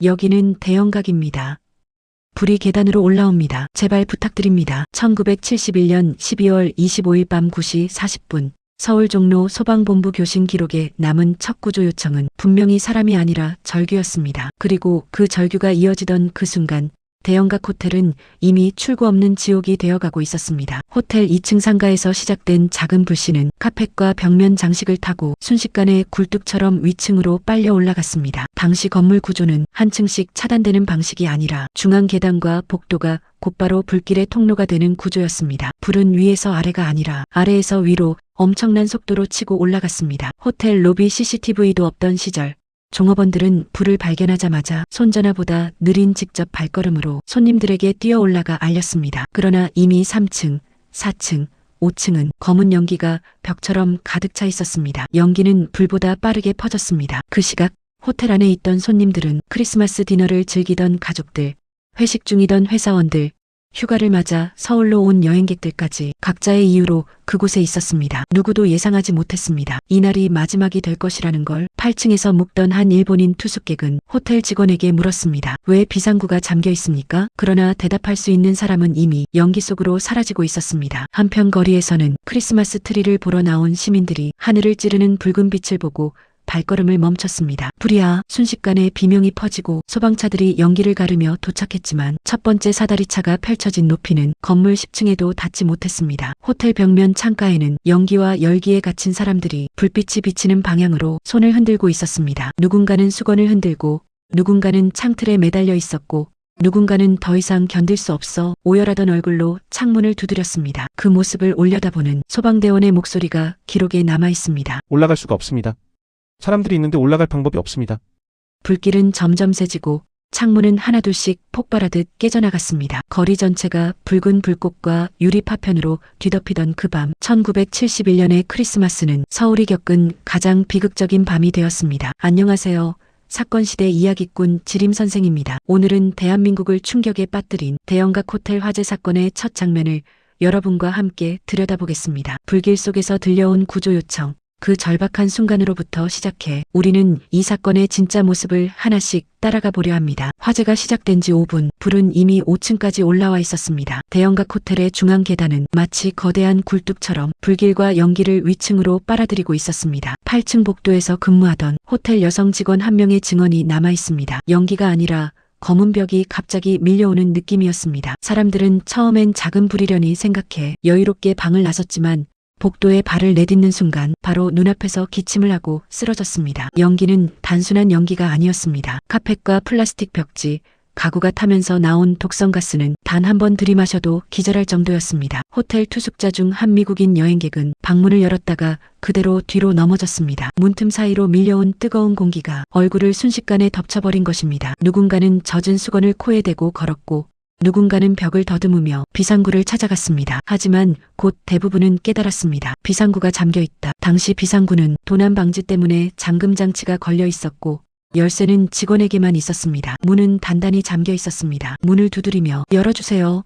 여기는 대형각입니다. 불이 계단으로 올라옵니다. 제발 부탁드립니다. 1971년 12월 25일 밤 9시 40분 서울 종로 소방본부 교신 기록에 남은 첫 구조 요청은 분명히 사람이 아니라 절규였습니다. 그리고 그 절규가 이어지던 그 순간 대형각 호텔은 이미 출구 없는 지옥이 되어가고 있었습니다. 호텔 2층 상가에서 시작된 작은 불씨는 카펫과 벽면 장식을 타고 순식간에 굴뚝처럼 위층으로 빨려 올라갔습니다. 당시 건물 구조는 한 층씩 차단되는 방식이 아니라 중앙 계단과 복도가 곧바로 불길의 통로가 되는 구조였습니다. 불은 위에서 아래가 아니라 아래에서 위로 엄청난 속도로 치고 올라갔습니다. 호텔 로비 CCTV도 없던 시절 종업원들은 불을 발견하자마자 손전화보다 느린 직접 발걸음으로 손님들에게 뛰어 올라가 알렸습니다. 그러나 이미 3층, 4층, 5층은 검은 연기가 벽처럼 가득 차 있었습니다. 연기는 불보다 빠르게 퍼졌습니다. 그 시각 호텔 안에 있던 손님들은 크리스마스 디너를 즐기던 가족들, 회식 중이던 회사원들, 휴가를 맞아 서울로 온 여행객들까지 각자의 이유로 그곳에 있었습니다. 누구도 예상하지 못했습니다. 이날이 마지막이 될 것이라는 걸 8층에서 묵던 한 일본인 투숙객은 호텔 직원에게 물었습니다. 왜 비상구가 잠겨 있습니까? 그러나 대답할 수 있는 사람은 이미 연기 속으로 사라지고 있었습니다. 한편 거리에서는 크리스마스 트리를 보러 나온 시민들이 하늘을 찌르는 붉은 빛을 보고 발걸음을 멈췄습니다. 불이야. 순식간에 비명이 퍼지고 소방차들이 연기를 가르며 도착했지만 첫 번째 사다리차가 펼쳐진 높이는 건물 10층에도 닿지 못했습니다. 호텔 벽면 창가에는 연기와 열기에 갇힌 사람들이 불빛이 비치는 방향으로 손을 흔들고 있었습니다. 누군가는 수건을 흔들고 누군가는 창틀에 매달려 있었고 누군가는 더 이상 견딜 수 없어 오열하던 얼굴로 창문을 두드렸습니다. 그 모습을 올려다보는 소방대원의 목소리가 기록에 남아 있습니다. 올라갈 수가 없습니다. 사람들이 있는데 올라갈 방법이 없습니다. 불길은 점점 세지고 창문은 하나둘씩 폭발하듯 깨져나갔습니다. 거리 전체가 붉은 불꽃과 유리 파편으로 뒤덮이던 그 밤, 1971년의 크리스마스는 서울이 겪은 가장 비극적인 밤이 되었습니다. 안녕하세요. 사건시대 이야기꾼 지림선생입니다. 오늘은 대한민국을 충격에 빠뜨린 대형각 호텔 화재 사건의 첫 장면을 여러분과 함께 들여다보겠습니다. 불길 속에서 들려온 구조 요청, 그 절박한 순간으로부터 시작해 우리는 이 사건의 진짜 모습을 하나씩 따라가 보려 합니다. 화재가 시작된 지 5분, 불은 이미 5층까지 올라와 있었습니다. 대형각 호텔의 중앙 계단은 마치 거대한 굴뚝처럼 불길과 연기를 위층으로 빨아들이고 있었습니다. 8층 복도에서 근무하던 호텔 여성 직원 한 명의 증언이 남아 있습니다. 연기가 아니라 검은 벽이 갑자기 밀려오는 느낌이었습니다. 사람들은 처음엔 작은 불이려니 생각해 여유롭게 방을 나섰지만 복도에 발을 내딛는 순간 바로 눈앞에서 기침을 하고 쓰러졌습니다. 연기는 단순한 연기가 아니었습니다. 카펫과 플라스틱 벽지, 가구가 타면서 나온 독성가스는 단 한 번 들이마셔도 기절할 정도였습니다. 호텔 투숙자 중 한 미국인 여행객은 방문을 열었다가 그대로 뒤로 넘어졌습니다. 문틈 사이로 밀려온 뜨거운 공기가 얼굴을 순식간에 덮쳐버린 것입니다. 누군가는 젖은 수건을 코에 대고 걸었고 누군가는 벽을 더듬으며 비상구를 찾아갔습니다. 하지만 곧 대부분은 깨달았습니다. 비상구가 잠겨있다. 당시 비상구는 도난 방지 때문에 잠금 장치가 걸려 있었고 열쇠는 직원에게만 있었습니다. 문은 단단히 잠겨 있었습니다. 문을 두드리며 열어주세요.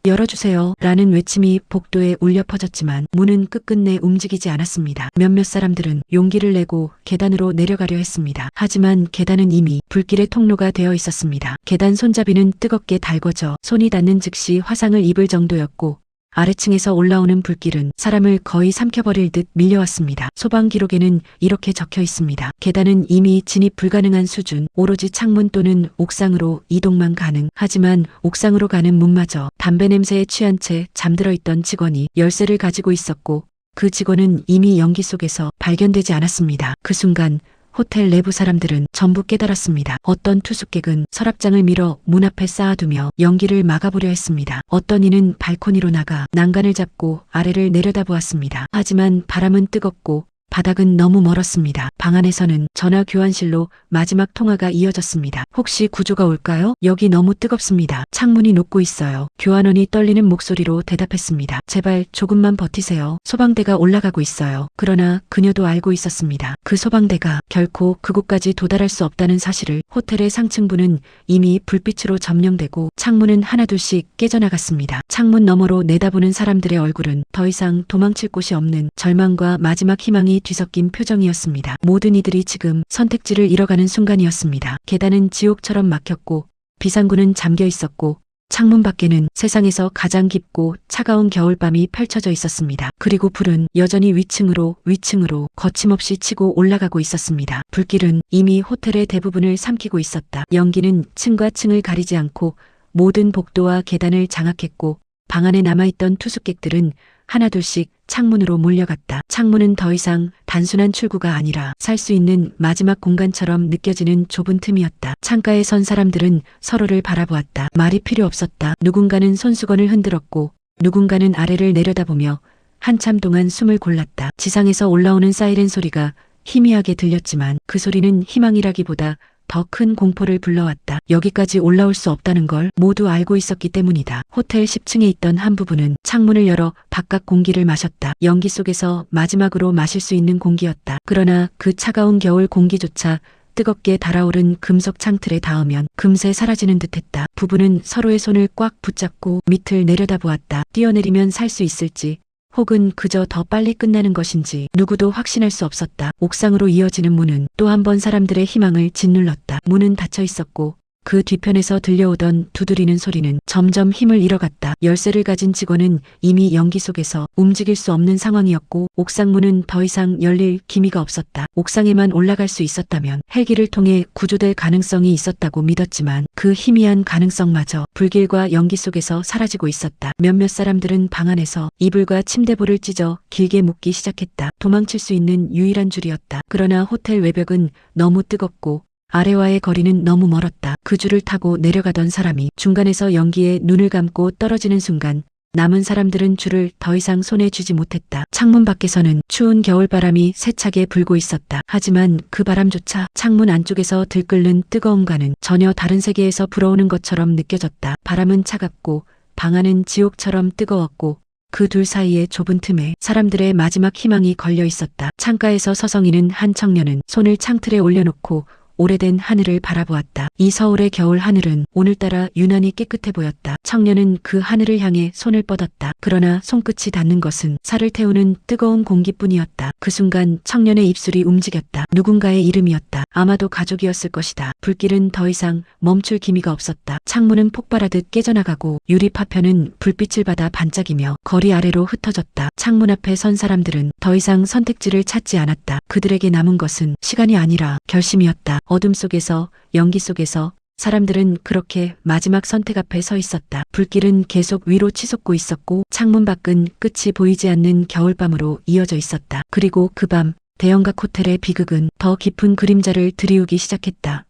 열어주세요. 라는 외침이 복도에 울려 퍼졌지만 문은 끝끝내 움직이지 않았습니다. 몇몇 사람들은 용기를 내고 계단으로 내려가려 했습니다. 하지만 계단은 이미 불길의 통로가 되어 있었습니다. 계단 손잡이는 뜨겁게 달궈져 손이 닿는 즉시 화상을 입을 정도였고 아래층에서 올라오는 불길은 사람을 거의 삼켜버릴 듯 밀려왔습니다. 소방 기록에는 이렇게 적혀 있습니다. 계단은 이미 진입 불가능한 수준, 오로지 창문 또는 옥상으로 이동만 가능. 하지만 옥상으로 가는 문마저 담배 냄새에 취한 채 잠들어 있던 직원이 열쇠를 가지고 있었고 그 직원은 이미 연기 속에서 발견되지 않았습니다. 그 순간 호텔 내부 사람들은 전부 깨달았습니다. 어떤 투숙객은 서랍장을 밀어 문 앞에 쌓아두며 연기를 막아보려 했습니다. 어떤 이는 발코니로 나가 난간을 잡고 아래를 내려다보았습니다. 하지만 바람은 뜨겁고 바닥은 너무 멀었습니다. 방 안에서는 전화 교환실로 마지막 통화가 이어졌습니다. 혹시 구조가 올까요? 여기 너무 뜨겁습니다. 창문이 녹고 있어요. 교환원이 떨리는 목소리로 대답했습니다. 제발 조금만 버티세요. 소방대가 올라가고 있어요. 그러나 그녀도 알고 있었습니다. 그 소방대가 결코 그곳까지 도달할 수 없다는 사실을. 호텔의 상층부는 이미 불빛으로 점령되고 창문은 하나둘씩 깨져나갔습니다. 창문 너머로 내다보는 사람들의 얼굴은 더 이상 도망칠 곳이 없는 절망과 마지막 희망이 뒤섞인 표정이었습니다. 모든 이들이 지금 선택지를 잃어가는 순간이었습니다. 계단은 지옥처럼 막혔고 비상구는 잠겨 있었고 창문 밖에는 세상에서 가장 깊고 차가운 겨울밤이 펼쳐져 있었습니다. 그리고 불은 여전히 위층으로 거침없이 치고 올라가고 있었습니다. 불길은 이미 호텔의 대부분을 삼키고 있었다. 연기는 층과 층을 가리지 않고 모든 복도와 계단을 장악했고 방 안에 남아있던 투숙객들은 하나둘씩 창문으로 몰려갔다. 창문은 더 이상 단순한 출구가 아니라 살 수 있는 마지막 공간처럼 느껴지는 좁은 틈이었다. 창가에 선 사람들은 서로를 바라보았다. 말이 필요 없었다. 누군가는 손수건을 흔들었고 누군가는 아래를 내려다보며 한참 동안 숨을 골랐다. 지상에서 올라오는 사이렌 소리가 희미하게 들렸지만 그 소리는 희망이라기보다 더 큰 공포를 불러왔다. 여기까지 올라올 수 없다는 걸 모두 알고 있었기 때문이다. 호텔 10층에 있던 한 부부는 창문을 열어 바깥 공기를 마셨다. 연기 속에서 마지막으로 마실 수 있는 공기였다. 그러나 그 차가운 겨울 공기조차 뜨겁게 달아오른 금속 창틀에 닿으면 금세 사라지는 듯했다. 부부는 서로의 손을 꽉 붙잡고 밑을 내려다보았다. 뛰어내리면 살 수 있을지 혹은 그저 더 빨리 끝나는 것인지 누구도 확신할 수 없었다. 옥상으로 이어지는 문은 또 한 번 사람들의 희망을 짓눌렀다. 문은 닫혀 있었고 그 뒤편에서 들려오던 두드리는 소리는 점점 힘을 잃어갔다. 열쇠를 가진 직원은 이미 연기 속에서 움직일 수 없는 상황이었고 옥상문은 더 이상 열릴 기미가 없었다. 옥상에만 올라갈 수 있었다면 헬기를 통해 구조될 가능성이 있었다고 믿었지만 그 희미한 가능성마저 불길과 연기 속에서 사라지고 있었다. 몇몇 사람들은 방 안에서 이불과 침대볼을 찢어 길게 묶기 시작했다. 도망칠 수 있는 유일한 줄이었다. 그러나 호텔 외벽은 너무 뜨겁고 아래와의 거리는 너무 멀었다. 그 줄을 타고 내려가던 사람이 중간에서 연기에 눈을 감고 떨어지는 순간 남은 사람들은 줄을 더 이상 손에 쥐지 못했다. 창문 밖에서는 추운 겨울바람이 세차게 불고 있었다. 하지만 그 바람조차 창문 안쪽에서 들끓는 뜨거움과는 전혀 다른 세계에서 불어오는 것처럼 느껴졌다. 바람은 차갑고 방 안은 지옥처럼 뜨거웠고 그 둘 사이의 좁은 틈에 사람들의 마지막 희망이 걸려 있었다. 창가에서 서성이는 한 청년은 손을 창틀에 올려놓고 오래된 하늘을 바라보았다. 이 서울의 겨울 하늘은 오늘따라 유난히 깨끗해 보였다. 청년은 그 하늘을 향해 손을 뻗었다. 그러나 손끝이 닿는 것은 살을 태우는 뜨거운 공기뿐이었다. 그 순간 청년의 입술이 움직였다. 누군가의 이름이었다. 아마도 가족이었을 것이다. 불길은 더 이상 멈출 기미가 없었다. 창문은 폭발하듯 깨져나가고 유리 파편은 불빛을 받아 반짝이며 거리 아래로 흩어졌다. 창문 앞에 선 사람들은 더 이상 선택지를 찾지 않았다. 그들에게 남은 것은 시간이 아니라 결심이었다. 어둠 속에서, 연기 속에서 사람들은 그렇게 마지막 선택 앞에 서 있었다. 불길은 계속 위로 치솟고 있었고 창문 밖은 끝이 보이지 않는 겨울밤으로 이어져 있었다. 그리고 그 밤 대형각 호텔의 비극은 더 깊은 그림자를 드리우기 시작했다.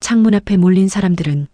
창문 앞에 몰린 사람들은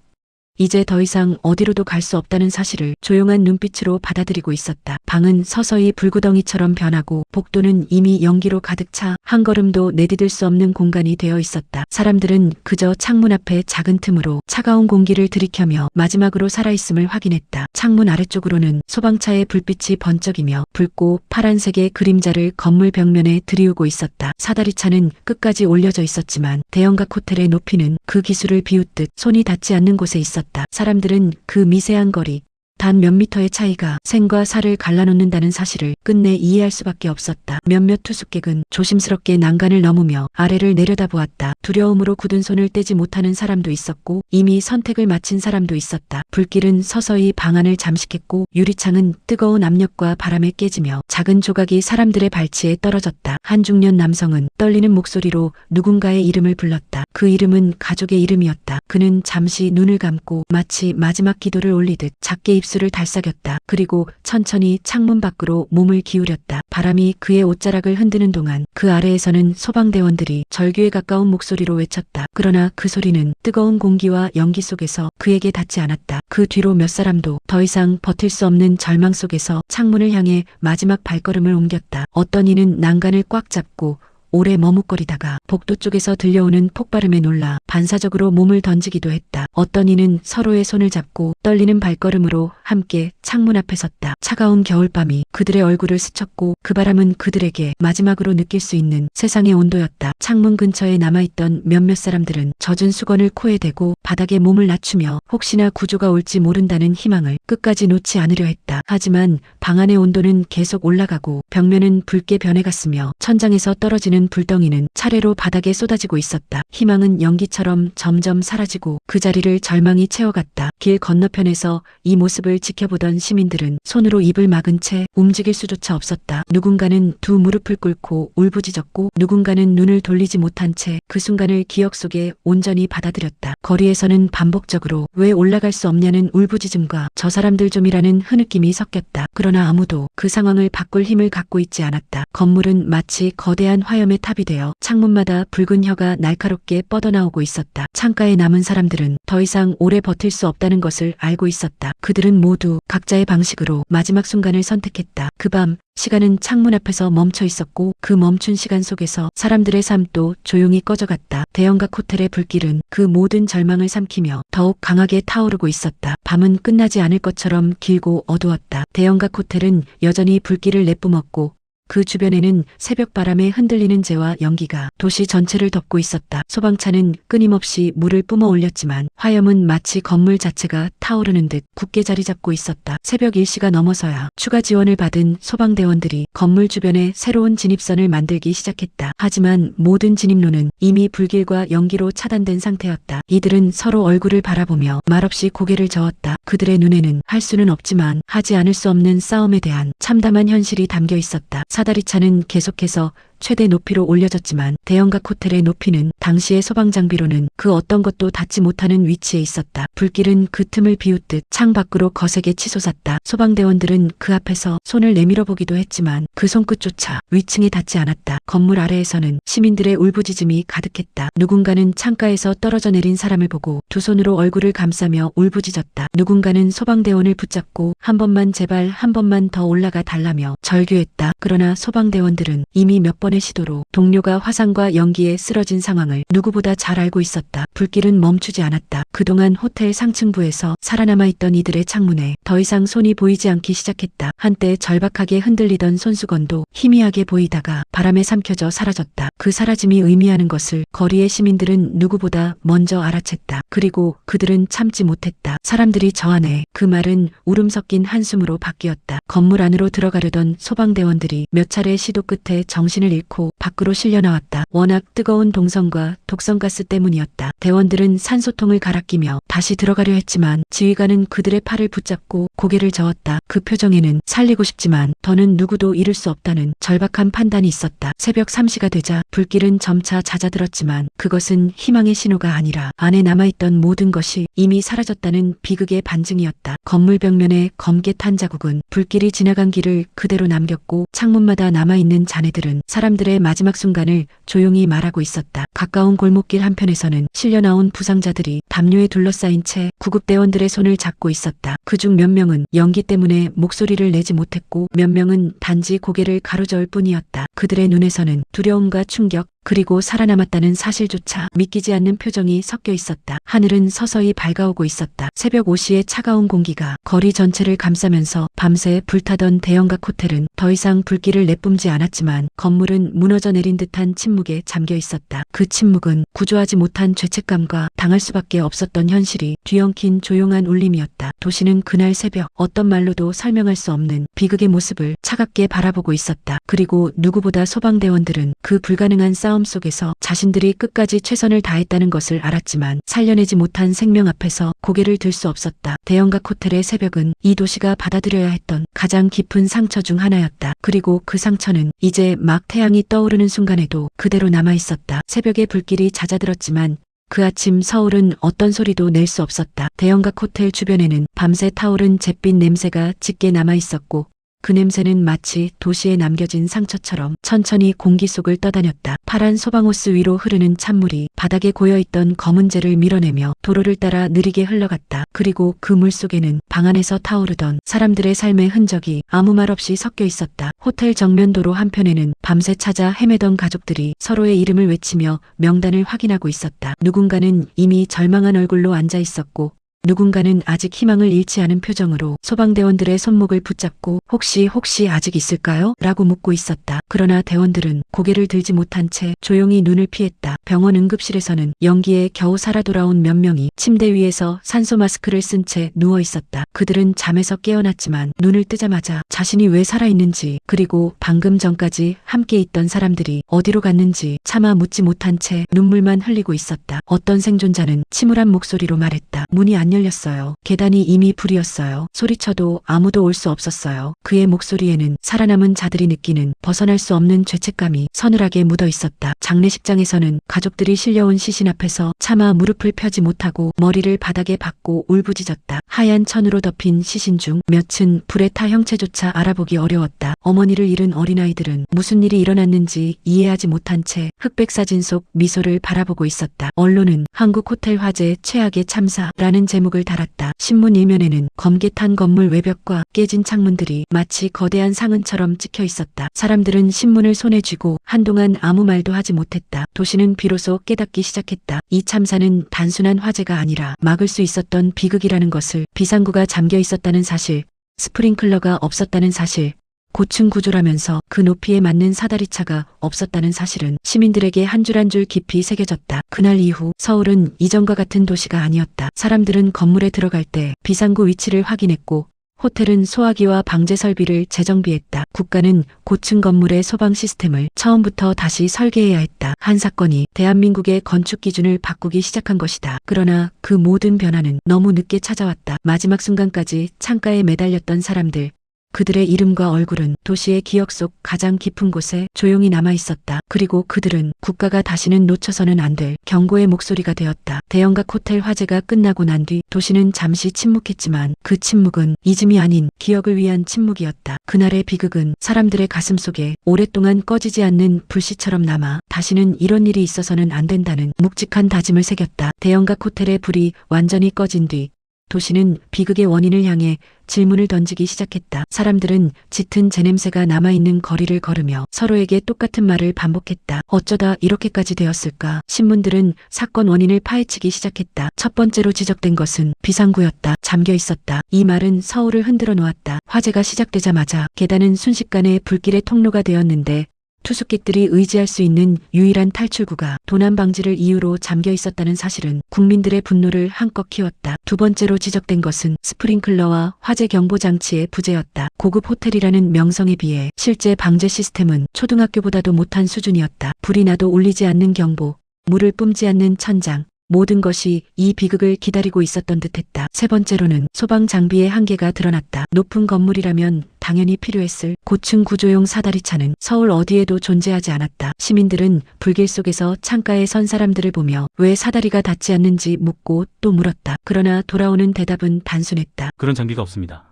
이제 더 이상 어디로도 갈 수 없다는 사실을 조용한 눈빛으로 받아들이고 있었다. 방은 서서히 불구덩이처럼 변하고 복도는 이미 연기로 가득 차 한 걸음도 내디딜 수 없는 공간이 되어 있었다. 사람들은 그저 창문 앞에 작은 틈으로 차가운 공기를 들이켜며 마지막으로 살아있음을 확인했다. 창문 아래쪽으로는 소방차의 불빛이 번쩍이며 붉고 파란색의 그림자를 건물 벽면에 드리우고 있었다. 사다리차는 끝까지 올려져 있었지만 대형각 호텔의 높이는 그 기술을 비웃듯 손이 닿지 않는 곳에 있었다. 사람들은 그 미세한 거리, 단 몇 미터의 차이가 생과 사를 갈라놓는다는 사실을 끝내 이해할 수밖에 없었다. 몇몇 투숙객은 조심스럽게 난간을 넘으며 아래를 내려다보았다. 두려움으로 굳은 손을 떼지 못하는 사람도 있었고 이미 선택을 마친 사람도 있었다. 불길은 서서히 방 안을 잠식했고 유리창은 뜨거운 압력과 바람에 깨지며 작은 조각이 사람들의 발치에 떨어졌다. 한 중년 남성은 떨리는 목소리로 누군가의 이름을 불렀다. 그 이름은 가족의 이름이었다. 그는 잠시 눈을 감고 마치 마지막 기도를 올리듯 작게 입술을 달싹였다. 그리고 천천히 창문 밖으로 몸을 기울였다. 바람이 그의 옷자락을 흔드는 동안 그 아래에서는 소방대원들이 절규에 가까운 목소리로 외쳤다. 그러나 그 소리는 뜨거운 공기와 연기 속에서 그에게 닿지 않았다. 그 뒤로 몇 사람도 더 이상 버틸 수 없는 절망 속에서 창문을 향해 마지막 발걸음을 옮겼다. 어떤 이는 난간을 꽉 잡고 오래 머뭇거리다가 복도 쪽에서 들려오는 폭발음에 놀라 반사적으로 몸을 던지기도 했다. 어떤 이는 서로의 손을 잡고 떨리는 발걸음으로 함께 창문 앞에 섰다. 차가운 겨울밤이 그들의 얼굴을 스쳤고 그 바람은 그들에게 마지막으로 느낄 수 있는 세상의 온도였다. 창문 근처에 남아있던 몇몇 사람들은 젖은 수건을 코에 대고 바닥에 몸을 낮추며 혹시나 구조가 올지 모른다는 희망을 끝까지 놓지 않으려 했다. 하지만 방 안의 온도는 계속 올라가고 벽면은 붉게 변해갔으며 천장에서 떨어지는 불덩이는 차례로 바닥에 쏟아지고 있었다. 희망은 연기처럼 점점 사라지고 그 자리를 절망이 채워갔다. 길 건너편에서 이 모습을 지켜보던 시민들은 손으로 입을 막은 채 움직일 수조차 없었다. 누군가는 두 무릎을 꿇고 울부짖었고 누군가는 눈을 돌리지 못한 채 그 순간을 기억 속에 온전히 받아들였다. 거리에서는 반복적으로 왜 올라갈 수 없냐는 울부짖음과 저 사람들 좀이라는 흐느낌이 섞였다. 그러나 아무도 그 상황을 바꿀 힘을 갖고 있지 않았다. 건물은 마치 거대한 화염의 탑이 되어 창문마다 붉은 혀가 날카롭게 뻗어나오고 있었다. 창가에 남은 사람들은 더 이상 오래 버틸 수 없다는 것을 알고 있었다. 그들은 모두 각자의 방식으로 마지막 순간을 선택했다. 그 밤 시간은 창문 앞에서 멈춰 있었고 그 멈춘 시간 속에서 사람들의 삶도 조용히 꺼져갔다. 대형각 호텔의 불길은 그 모든 절망을 삼키며 더욱 강하게 타오르고 있었다. 밤은 끝나지 않을 것처럼 길고 어두웠다. 대형각 호텔은 여전히 불길을 내뿜었고 그 주변에는 새벽 바람에 흔들리는 재와 연기가 도시 전체를 덮고 있었다. 소방차는 끊임없이 물을 뿜어 올렸지만 화염은 마치 건물 자체가 타오르는 듯 굳게 자리 잡고 있었다. 새벽 1시가 넘어서야 추가 지원을 받은 소방대원들이 건물 주변에 새로운 진입선을 만들기 시작했다. 하지만 모든 진입로는 이미 불길과 연기로 차단된 상태였다. 이들은 서로 얼굴을 바라보며 말없이 고개를 저었다. 그들의 눈에는 할 수는 없지만 하지 않을 수 없는 싸움에 대한 참담한 현실이 담겨 있었다. 사다리차는 계속해서 최대 높이로 올려졌지만 대형각 호텔의 높이는 당시의 소방장비로는 그 어떤 것도 닿지 못하는 위치에 있었다. 불길은 그 틈을 비웃듯 창 밖으로 거세게 치솟았다. 소방대원들은 그 앞에서 손을 내밀어 보기도 했지만 그 손끝조차 위층에 닿지 않았다. 건물 아래에서는 시민들의 울부짖음이 가득했다. 누군가는 창가에서 떨어져 내린 사람을 보고 두 손으로 얼굴을 감싸며 울부짖었다. 누군가는 소방대원을 붙잡고 한 번만 제발 한 번만 더 올라가 달라며 절규했다. 그러나 소방대원들은 이미 몇 번의 시도로 동료가 화상과 연기에 쓰러진 상황을 누구보다 잘 알고 있었다. 불길은 멈추지 않았다. 그동안 호텔 상층부에서 살아남아 있던 이들의 창문에 더 이상 손이 보이지 않기 시작했다. 한때 절박하게 흔들리던 손수건도 희미하게 보이다가 바람에 삼켜져 사라졌다. 그 사라짐이 의미하는 것을 거리의 시민들은 누구보다 먼저 알아챘다. 그리고 그들은 참지 못했다. 사람들이 저 안에 그 말은 울음 섞인 한숨으로 바뀌었다. 건물 안으로 들어가려던 소방대원들이 몇 차례 시도 끝에 정신을 잃고 밖으로 실려 나왔다. 워낙 뜨거운 동선과 독성가스 때문이었다. 대원들은 산소통을 갈아 끼며 다시 들어가려 했지만 지휘관은 그들의 팔을 붙잡고 고개를 저었다. 그 표정에는 살리고 싶지만 더는 누구도 이룰 수 없다는 절박한 판단이 있었다. 새벽 3시가 되자 불길은 점차 잦아들었지만 그것은 희망의 신호가 아니라 안에 남아있던 모든 것이 이미 사라졌다는 비극의 반증이었다. 건물 벽면에 검게 탄 자국은 불길이 지나간 길을 그대로 남겼고 창문마다 남아있는 잔해들은 사람들의 마지막 순간을 조용히 말하고 있었다. 가까운 골목길 한편에서는 실려 나온 부상자들이 담요에 둘러싸인 채 구급대원들의 손을 잡고 있었다. 그중 몇 명은 연기 때문에 목소리를 내지 못했고 몇 명은 단지 고개를 가로저을 뿐이었다. 그들의 눈에서는 두려움과 충격 그리고 살아남았다는 사실조차 믿기지 않는 표정이 섞여 있었다. 하늘은 서서히 밝아오고 있었다. 새벽 5시의 차가운 공기가 거리 전체를 감싸면서 밤새 불타던 대형각 호텔은 더 이상 불길을 내뿜지 않았지만 건물은 무너져 내린 듯한 침묵에 잠겨 있었다. 그 침묵은 구조하지 못한 죄책감과 당할 수밖에 없었던 현실이 뒤엉킨 조용한 울림이었다. 도시는 그날 새벽 어떤 말로도 설명할 수 없는 비극의 모습을 차갑게 바라보고 있었다. 그리고 누구보다 소방대원들은 그 불가능한 싸움 속에서 자신들이 끝까지 최선을 다했다는 것을 알았지만 살려내지 못한 생명 앞에서 고개를 들 수 없었다. 대형각 호텔의 새벽은 이 도시가 받아들여야 했던 가장 깊은 상처 중 하나였다. 그리고 그 상처는 이제 막 태양이 떠오르는 순간에도 그대로 남아 있었다. 새벽의 불길이 잦아들었지만 그 아침 서울은 어떤 소리도 낼 수 없었다. 대형각 호텔 주변에는 밤새 타오른 잿빛 냄새가 짙게 남아 있었고 그 냄새는 마치 도시에 남겨진 상처처럼 천천히 공기 속을 떠다녔다. 파란 소방호스 위로 흐르는 찬물이 바닥에 고여있던 검은재를 밀어내며 도로를 따라 느리게 흘러갔다. 그리고 그 물속에는 방 안에서 타오르던 사람들의 삶의 흔적이 아무 말 없이 섞여 있었다. 호텔 정면 도로 한편에는 밤새 찾아 헤매던 가족들이 서로의 이름을 외치며 명단을 확인하고 있었다. 누군가는 이미 절망한 얼굴로 앉아 있었고 누군가는 아직 희망을 잃지 않은 표정으로 소방대원들의 손목을 붙잡고 혹시 아직 있을까요? 라고 묻고 있었다. 그러나 대원들은 고개를 들지 못한 채 조용히 눈을 피했다. 병원 응급실에서는 연기에 겨우 살아 돌아온 몇 명이 침대 위에서 산소 마스크를 쓴 채 누워 있었다. 그들은 잠에서 깨어났지만 눈을 뜨자마자 자신이 왜 살아있는지 그리고 방금 전까지 함께 있던 사람들이 어디로 갔는지 차마 묻지 못한 채 눈물만 흘리고 있었다. 어떤 생존자는 침울한 목소리로 말했다. 문이 안 열렸어요. 계단이 이미 불이었어요. 소리쳐도 아무도 올 수 없었어요. 그의 목소리에는 살아남은 자들이 느끼는 벗어날 수 없는 죄책감이 서늘하게 묻어 있었다. 장례식장에서는 가족들이 실려온 시신 앞에서 차마 무릎을 펴지 못하고 머리를 바닥에 박고 울부짖었다. 하얀 천으로 덮인 시신 중 몇은 불에 타 형체조차 알아보기 어려웠다. 어머니를 잃은 어린아이들은 무슨 일이 일어났는지 이해하지 못한 채 흑백 사진 속 미소를 바라보고 있었다. 언론은 한국 호텔 화재 최악의 참사라는 제목을 달았다. 신문 일면에는 검게 탄 건물 외벽과 깨진 창문들이 마치 거대한 상흔처럼 찍혀 있었다. 사람들은 신문을 손에 쥐고 한동안 아무 말도 하지 못했다. 도시는 비로소 깨닫기 시작했다. 이 참사는 단순한 화재가 아니라 막을 수 있었던 비극이라는 것을. 비상구가 잠겨 있었다는 사실, 스프링클러가 없었다는 사실, 고층 구조라면서 그 높이에 맞는 사다리차가 없었다는 사실은 시민들에게 한 줄 한 줄 깊이 새겨졌다. 그날 이후 서울은 이전과 같은 도시가 아니었다. 사람들은 건물에 들어갈 때 비상구 위치를 확인했고 호텔은 소화기와 방제 설비를 재정비했다. 국가는 고층 건물의 소방 시스템을 처음부터 다시 설계해야 했다. 한 사건이 대한민국의 건축 기준을 바꾸기 시작한 것이다. 그러나 그 모든 변화는 너무 늦게 찾아왔다. 마지막 순간까지 창가에 매달렸던 사람들, 그들의 이름과 얼굴은 도시의 기억 속 가장 깊은 곳에 조용히 남아 있었다. 그리고 그들은 국가가 다시는 놓쳐서는 안 될 경고의 목소리가 되었다. 대형각 호텔 화재가 끝나고 난 뒤 도시는 잠시 침묵했지만 그 침묵은 잊음이 아닌 기억을 위한 침묵이었다. 그날의 비극은 사람들의 가슴 속에 오랫동안 꺼지지 않는 불씨처럼 남아 다시는 이런 일이 있어서는 안 된다는 묵직한 다짐을 새겼다. 대형각 호텔의 불이 완전히 꺼진 뒤 도시는 비극의 원인을 향해 질문을 던지기 시작했다. 사람들은 짙은 재냄새가 남아있는 거리를 걸으며 서로에게 똑같은 말을 반복했다. 어쩌다 이렇게까지 되었을까? 신문들은 사건 원인을 파헤치기 시작했다. 첫 번째로 지적된 것은 비상구였다. 잠겨 있었다. 이 말은 서울을 흔들어 놓았다. 화재가 시작되자마자 계단은 순식간에 불길의 통로가 되었는데 투숙객들이 의지할 수 있는 유일한 탈출구가 도난 방지를 이유로 잠겨 있었다는 사실은 국민들의 분노를 한껏 키웠다. 두 번째로 지적된 것은 스프링클러와 화재 경보 장치의 부재였다. 고급 호텔이라는 명성에 비해 실제 방제 시스템은 초등학교보다도 못한 수준이었다. 불이 나도 울리지 않는 경보, 물을 뿜지 않는 천장, 모든 것이 이 비극을 기다리고 있었던 듯했다. 세 번째로는 소방 장비의 한계가 드러났다. 높은 건물이라면 당연히 필요했을 고층 구조용 사다리차는 서울 어디에도 존재하지 않았다. 시민들은 불길 속에서 창가에 선 사람들을 보며 왜 사다리가 닿지 않는지 묻고 또 물었다. 그러나 돌아오는 대답은 단순했다. 그런 장비가 없습니다.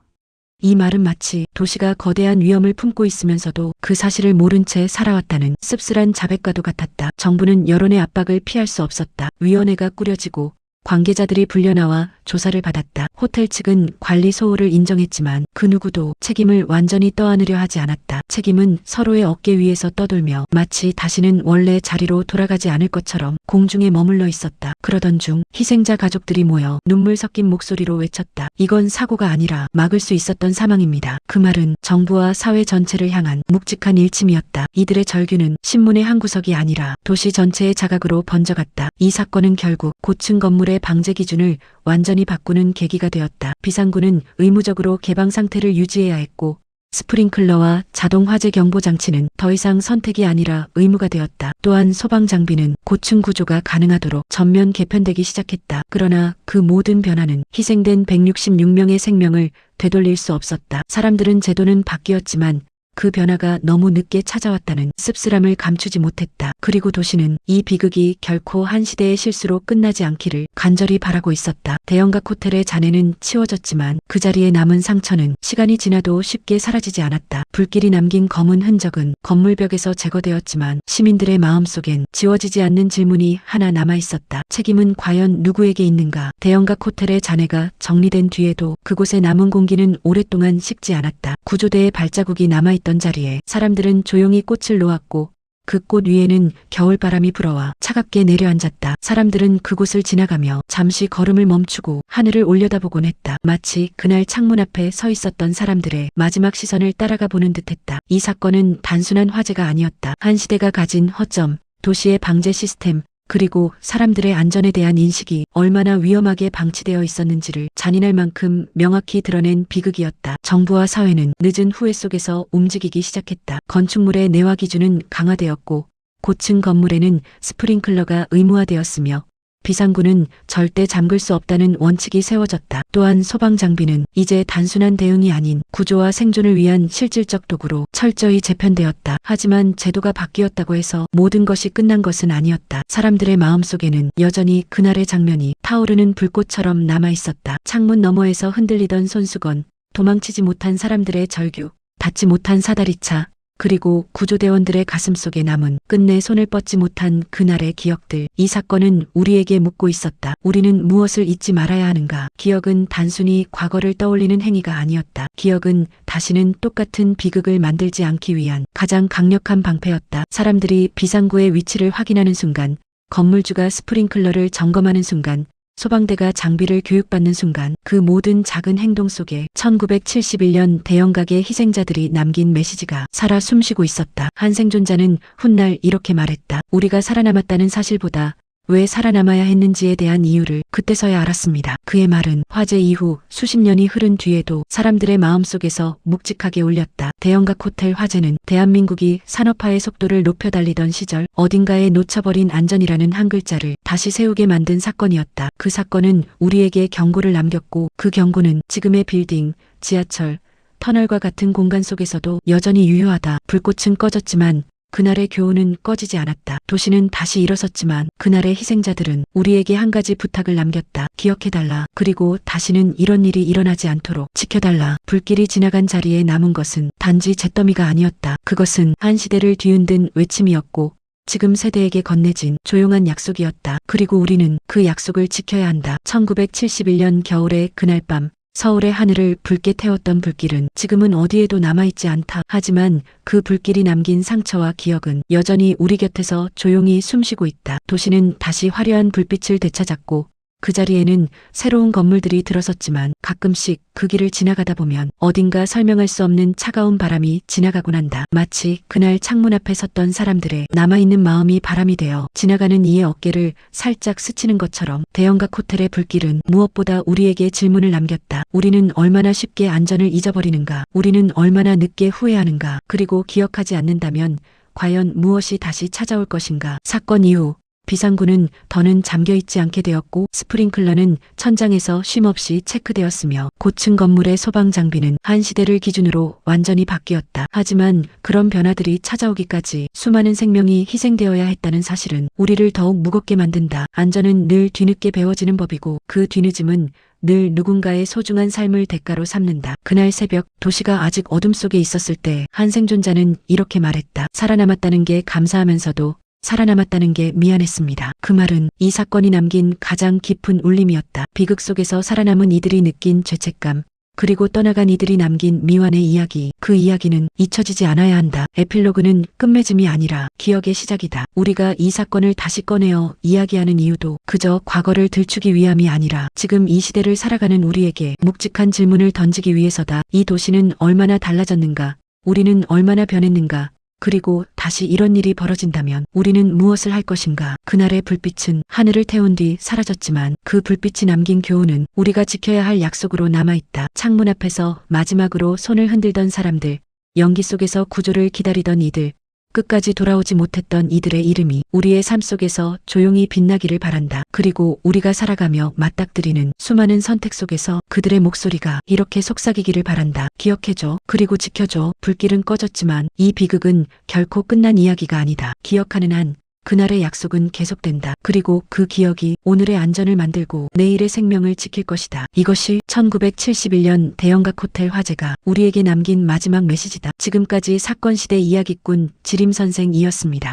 이 말은 마치 도시가 거대한 위험을 품고 있으면서도 그 사실을 모른 채 살아왔다는 씁쓸한 자백과도 같았다. 정부는 여론의 압박을 피할 수 없었다. 위원회가 꾸려지고 관계자들이 불려나와 조사를 받았다. 호텔 측은 관리 소홀을 인정했지만 그 누구도 책임을 완전히 떠안으려 하지 않았다. 책임은 서로의 어깨 위에서 떠돌며 마치 다시는 원래 자리로 돌아가지 않을 것처럼 공중에 머물러 있었다. 그러던 중 희생자 가족들이 모여 눈물 섞인 목소리로 외쳤다. 이건 사고가 아니라 막을 수 있었던 사망입니다. 그 말은 정부와 사회 전체를 향한 묵직한 일침이었다. 이들의 절규는 신문의 한 구석이 아니라 도시 전체의 자각으로 번져갔다. 이 사건은 결국 고층 건물의 방제 기준을 완전히 바꾸는 계기가 되었다. 비상구는 의무적으로 개방 상태를 유지해야 했고 스프링클러와 자동 화재 경보 장치는 더 이상 선택이 아니라 의무가 되었다. 또한 소방 장비는 고층 구조가 가능하도록 전면 개편되기 시작했다. 그러나 그 모든 변화는 희생된 166명의 생명을 되돌릴 수 없었다. 사람들은 제도는 바뀌었지만 그 변화가 너무 늦게 찾아왔다는 씁쓸함을 감추지 못했다. 그리고 도시는 이 비극이 결코 한 시대의 실수로 끝나지 않기를 간절히 바라고 있었다. 대형각 호텔의 잔해는 치워졌지만 그 자리에 남은 상처는 시간이 지나도 쉽게 사라지지 않았다. 불길이 남긴 검은 흔적은 건물벽에서 제거되었지만 시민들의 마음속엔 지워지지 않는 질문이 하나 남아 있었다. 책임은 과연 누구에게 있는가? 대형각 호텔의 잔해가 정리된 뒤에도 그곳의 남은 공기는 오랫동안 식지 않았다. 구조대의 발자국이 남아있던 자리에 사람들은 조용히 꽃을 놓았고 그 꽃 위에는 겨울바람이 불어와 차갑게 내려앉았다. 사람들은 그곳을 지나가며 잠시 걸음을 멈추고 하늘을 올려다보곤 했다. 마치 그날 창문 앞에 서 있었던 사람들의 마지막 시선을 따라가 보는 듯했다. 이 사건은 단순한 화재가 아니었다. 한 시대가 가진 허점, 도시의 방제 시스템, 그리고 사람들의 안전에 대한 인식이 얼마나 위험하게 방치되어 있었는지를 잔인할 만큼 명확히 드러낸 비극이었다. 정부와 사회는 늦은 후회 속에서 움직이기 시작했다. 건축물의 내화 기준은 강화되었고 고층 건물에는 스프링클러가 의무화되었으며 비상구는 절대 잠글 수 없다는 원칙이 세워졌다. 또한 소방 장비는 이제 단순한 대응이 아닌 구조와 생존을 위한 실질적 도구로 철저히 재편되었다. 하지만 제도가 바뀌었다고 해서 모든 것이 끝난 것은 아니었다. 사람들의 마음속에는 여전히 그날의 장면이 타오르는 불꽃처럼 남아 있었다. 창문 너머에서 흔들리던 손수건, 도망치지 못한 사람들의 절규, 닿지 못한 사다리차, 그리고 구조대원들의 가슴속에 남은 끝내 손을 뻗지 못한 그날의 기억들. 이 사건은 우리에게 묻고 있었다. 우리는 무엇을 잊지 말아야 하는가? 기억은 단순히 과거를 떠올리는 행위가 아니었다. 기억은 다시는 똑같은 비극을 만들지 않기 위한 가장 강력한 방패였다. 사람들이 비상구의 위치를 확인하는 순간, 건물주가 스프링클러를 점검하는 순간, 소방대가 장비를 교육받는 순간 그 모든 작은 행동 속에 1971년 대형각의 희생자들이 남긴 메시지가 살아 숨쉬고 있었다. 한 생존자는 훗날 이렇게 말했다. 우리가 살아남았다는 사실보다 왜 살아남아야 했는지에 대한 이유를 그때서야 알았습니다. 그의 말은 화재 이후 수십 년이 흐른 뒤에도 사람들의 마음속에서 묵직하게 울렸다. 대형각 호텔 화재는 대한민국이 산업화의 속도를 높여 달리던 시절 어딘가에 놓쳐버린 안전이라는 한 글자를 다시 세우게 만든 사건이었다. 그 사건은 우리에게 경고를 남겼고 그 경고는 지금의 빌딩, 지하철, 터널과 같은 공간 속에서도 여전히 유효하다. 불꽃은 꺼졌지만 그날의 교훈은 꺼지지 않았다. 도시는 다시 일어섰지만 그날의 희생자들은 우리에게 한 가지 부탁을 남겼다. 기억해달라. 그리고 다시는 이런 일이 일어나지 않도록 지켜달라. 불길이 지나간 자리에 남은 것은 단지 잿더미가 아니었다. 그것은 한 시대를 뒤흔든 외침이었고 지금 세대에게 건네진 조용한 약속이었다. 그리고 우리는 그 약속을 지켜야 한다. 1971년 겨울의 그날 밤 서울의 하늘을 붉게 태웠던 불길은 지금은 어디에도 남아있지 않다. 하지만 그 불길이 남긴 상처와 기억은 여전히 우리 곁에서 조용히 숨쉬고 있다. 도시는 다시 화려한 불빛을 되찾았고 그 자리에는 새로운 건물들이 들어섰지만 가끔씩 그 길을 지나가다 보면 어딘가 설명할 수 없는 차가운 바람이 지나가곤 한다. 마치 그날 창문 앞에 섰던 사람들의 남아있는 마음이 바람이 되어 지나가는 이의 어깨를 살짝 스치는 것처럼 대형각 호텔의 불길은 무엇보다 우리에게 질문을 남겼다. 우리는 얼마나 쉽게 안전을 잊어버리는가? 우리는 얼마나 늦게 후회하는가? 그리고 기억하지 않는다면 과연 무엇이 다시 찾아올 것인가? 사건 이후 비상구는 더는 잠겨있지 않게 되었고 스프링클러는 천장에서 쉼없이 체크되었으며 고층 건물의 소방 장비는 한 시대를 기준으로 완전히 바뀌었다. 하지만 그런 변화들이 찾아오기까지 수많은 생명이 희생되어야 했다는 사실은 우리를 더욱 무겁게 만든다. 안전은 늘 뒤늦게 배워지는 법이고 그 뒤늦음은 늘 누군가의 소중한 삶을 대가로 삼는다. 그날 새벽 도시가 아직 어둠 속에 있었을 때 한 생존자는 이렇게 말했다. 살아남았다는 게 감사하면서도 살아남았다는 게 미안했습니다. 그 말은 이 사건이 남긴 가장 깊은 울림이었다. 비극 속에서 살아남은 이들이 느낀 죄책감, 그리고 떠나간 이들이 남긴 미완의 이야기. 그 이야기는 잊혀지지 않아야 한다. 에필로그는 끝맺음이 아니라 기억의 시작이다. 우리가 이 사건을 다시 꺼내어 이야기하는 이유도 그저 과거를 들추기 위함이 아니라 지금 이 시대를 살아가는 우리에게 묵직한 질문을 던지기 위해서다. 이 도시는 얼마나 달라졌는가? 우리는 얼마나 변했는가? 그리고 다시 이런 일이 벌어진다면 우리는 무엇을 할 것인가? 그날의 불빛은 하늘을 태운 뒤 사라졌지만 그 불빛이 남긴 교훈은 우리가 지켜야 할 약속으로 남아있다. 창문 앞에서 마지막으로 손을 흔들던 사람들, 연기 속에서 구조를 기다리던 이들, 끝까지 돌아오지 못했던 이들의 이름이 우리의 삶 속에서 조용히 빛나기를 바란다. 그리고 우리가 살아가며 맞닥뜨리는 수많은 선택 속에서 그들의 목소리가 이렇게 속삭이기를 바란다. 기억해줘. 그리고 지켜줘. 불길은 꺼졌지만 이 비극은 결코 끝난 이야기가 아니다. 기억하는 한 그날의 약속은 계속된다. 그리고 그 기억이 오늘의 안전을 만들고 내일의 생명을 지킬 것이다. 이것이 1971년 대형각 호텔 화재가 우리에게 남긴 마지막 메시지다. 지금까지 사건 시대 이야기꾼 지림 선생이었습니다.